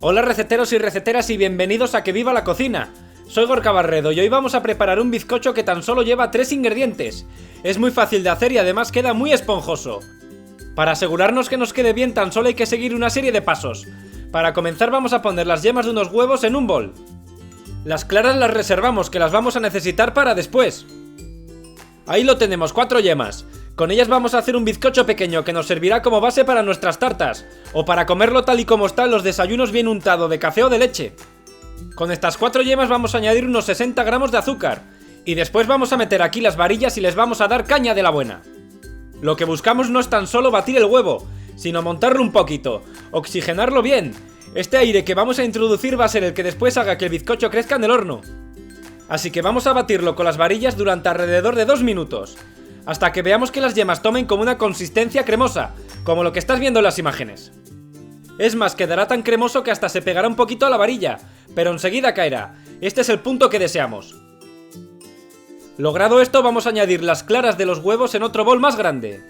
Hola receteros y receteras y bienvenidos a Que Viva la Cocina. Soy Gorka Barredo y hoy vamos a preparar un bizcocho que tan solo lleva 3 ingredientes. Es muy fácil de hacer y además queda muy esponjoso. Para asegurarnos que nos quede bien tan solo hay que seguir una serie de pasos. Para comenzar vamos a poner las yemas de unos huevos en un bol. Las claras las reservamos, que las vamos a necesitar para después. Ahí lo tenemos, 4 yemas. Con ellas vamos a hacer un bizcocho pequeño que nos servirá como base para nuestras tartas, o para comerlo tal y como está en los desayunos bien untado de café o de leche. Con estas 4 yemas vamos a añadir unos 60 gramos de azúcar, y después vamos a meter aquí las varillas y les vamos a dar caña de la buena. Lo que buscamos no es tan solo batir el huevo, sino montarlo un poquito, oxigenarlo bien. Este aire que vamos a introducir va a ser el que después haga que el bizcocho crezca en el horno. Así que vamos a batirlo con las varillas durante alrededor de 2 minutos. Hasta que veamos que las yemas tomen como una consistencia cremosa, como lo que estás viendo en las imágenes. Es más, quedará tan cremoso que hasta se pegará un poquito a la varilla, pero enseguida caerá. Este es el punto que deseamos. Logrado esto, vamos a añadir las claras de los huevos en otro bol más grande.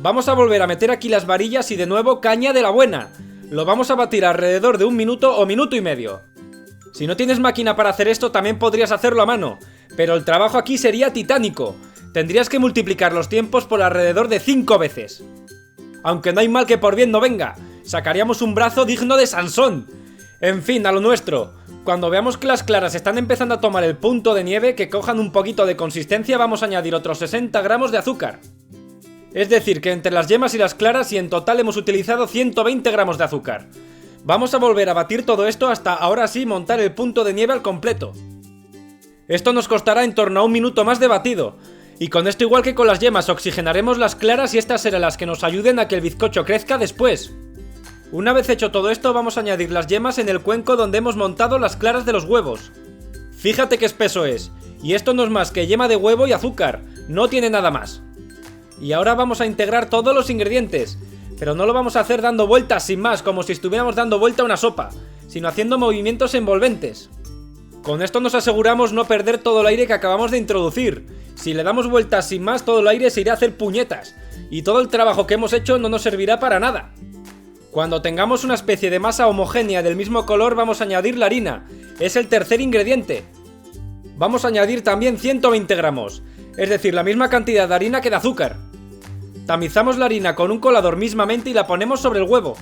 Vamos a volver a meter aquí las varillas y de nuevo caña de la buena. Lo vamos a batir alrededor de 1 minuto o minuto y medio. Si no tienes máquina para hacer esto, también podrías hacerlo a mano, pero el trabajo aquí sería titánico. Tendrías que multiplicar los tiempos por alrededor de 5 veces. Aunque no hay mal que por bien no venga, sacaríamos un brazo digno de Sansón. En fin, a lo nuestro. Cuando veamos que las claras están empezando a tomar el punto de nieve, que cojan un poquito de consistencia, vamos a añadir otros 60 gramos de azúcar. Es decir, que entre las yemas y las claras y en total hemos utilizado 120 gramos de azúcar. Vamos a volver a batir todo esto hasta ahora sí montar el punto de nieve al completo. Esto nos costará en torno a 1 minuto más de batido. Y con esto, igual que con las yemas, oxigenaremos las claras y estas serán las que nos ayuden a que el bizcocho crezca después. Una vez hecho todo esto, vamos a añadir las yemas en el cuenco donde hemos montado las claras de los huevos. Fíjate qué espeso es, y esto no es más que yema de huevo y azúcar, no tiene nada más. Y ahora vamos a integrar todos los ingredientes, pero no lo vamos a hacer dando vueltas sin más, como si estuviéramos dando vuelta a una sopa, sino haciendo movimientos envolventes. Con esto nos aseguramos no perder todo el aire que acabamos de introducir. Si le damos vueltas sin más, todo el aire se irá a hacer puñetas, y todo el trabajo que hemos hecho no nos servirá para nada. Cuando tengamos una especie de masa homogénea del mismo color, vamos a añadir la harina. Es el tercer ingrediente. Vamos a añadir también 120 gramos, es decir, la misma cantidad de harina que de azúcar. Tamizamos la harina con un colador mismamente y la ponemos sobre el huevo.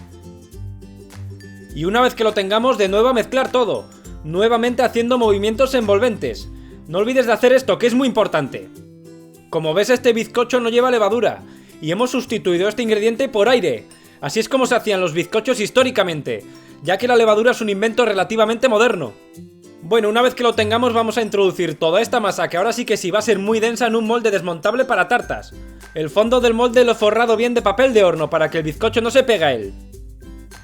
Y una vez que lo tengamos, de nuevo a mezclar todo, nuevamente haciendo movimientos envolventes. No olvides de hacer esto, que es muy importante. Como ves, este bizcocho no lleva levadura, y hemos sustituido este ingrediente por aire. Así es como se hacían los bizcochos históricamente, ya que la levadura es un invento relativamente moderno. Bueno, una vez que lo tengamos, vamos a introducir toda esta masa, que ahora sí que sí va a ser muy densa, en un molde desmontable para tartas. El fondo del molde lo he forrado bien de papel de horno para que el bizcocho no se pegue a él.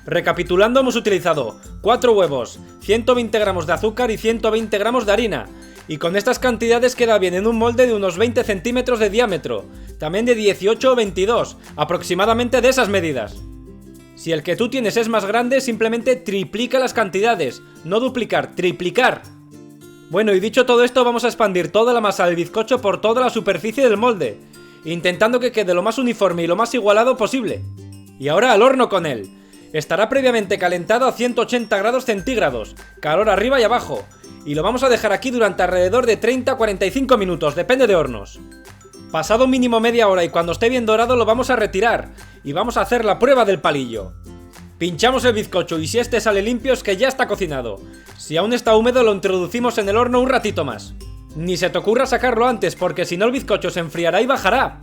Recapitulando, hemos utilizado 4 huevos, 120 gramos de azúcar y 120 gramos de harina. Y con estas cantidades queda bien en un molde de unos 20 centímetros de diámetro, también de 18 o 22, aproximadamente de esas medidas. Si el que tú tienes es más grande, simplemente triplica las cantidades, no duplicar, triplicar. Bueno, y dicho todo esto, vamos a expandir toda la masa del bizcocho por toda la superficie del molde, intentando que quede lo más uniforme y lo más igualado posible. Y ahora al horno con él. Estará previamente calentado a 180 grados centígrados, calor arriba y abajo, y lo vamos a dejar aquí durante alrededor de 30 a 45 minutos, depende de hornos. Pasado mínimo media hora y cuando esté bien dorado lo vamos a retirar, y vamos a hacer la prueba del palillo. Pinchamos el bizcocho y si este sale limpio es que ya está cocinado. Si aún está húmedo lo introducimos en el horno un ratito más. Ni se te ocurra sacarlo antes, porque si no el bizcocho se enfriará y bajará.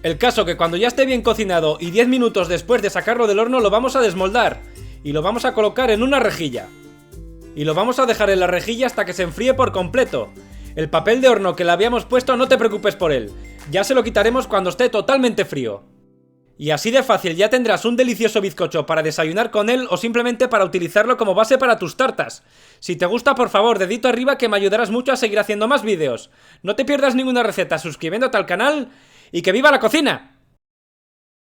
El caso que cuando ya esté bien cocinado y 10 minutos después de sacarlo del horno lo vamos a desmoldar y lo vamos a colocar en una rejilla. Y lo vamos a dejar en la rejilla hasta que se enfríe por completo. El papel de horno que le habíamos puesto no te preocupes por él, ya se lo quitaremos cuando esté totalmente frío. Y así de fácil ya tendrás un delicioso bizcocho para desayunar con él o simplemente para utilizarlo como base para tus tartas. Si te gusta, por favor, dedito arriba, que me ayudarás mucho a seguir haciendo más vídeos. No te pierdas ninguna receta suscribiéndote al canal y ¡que viva la cocina!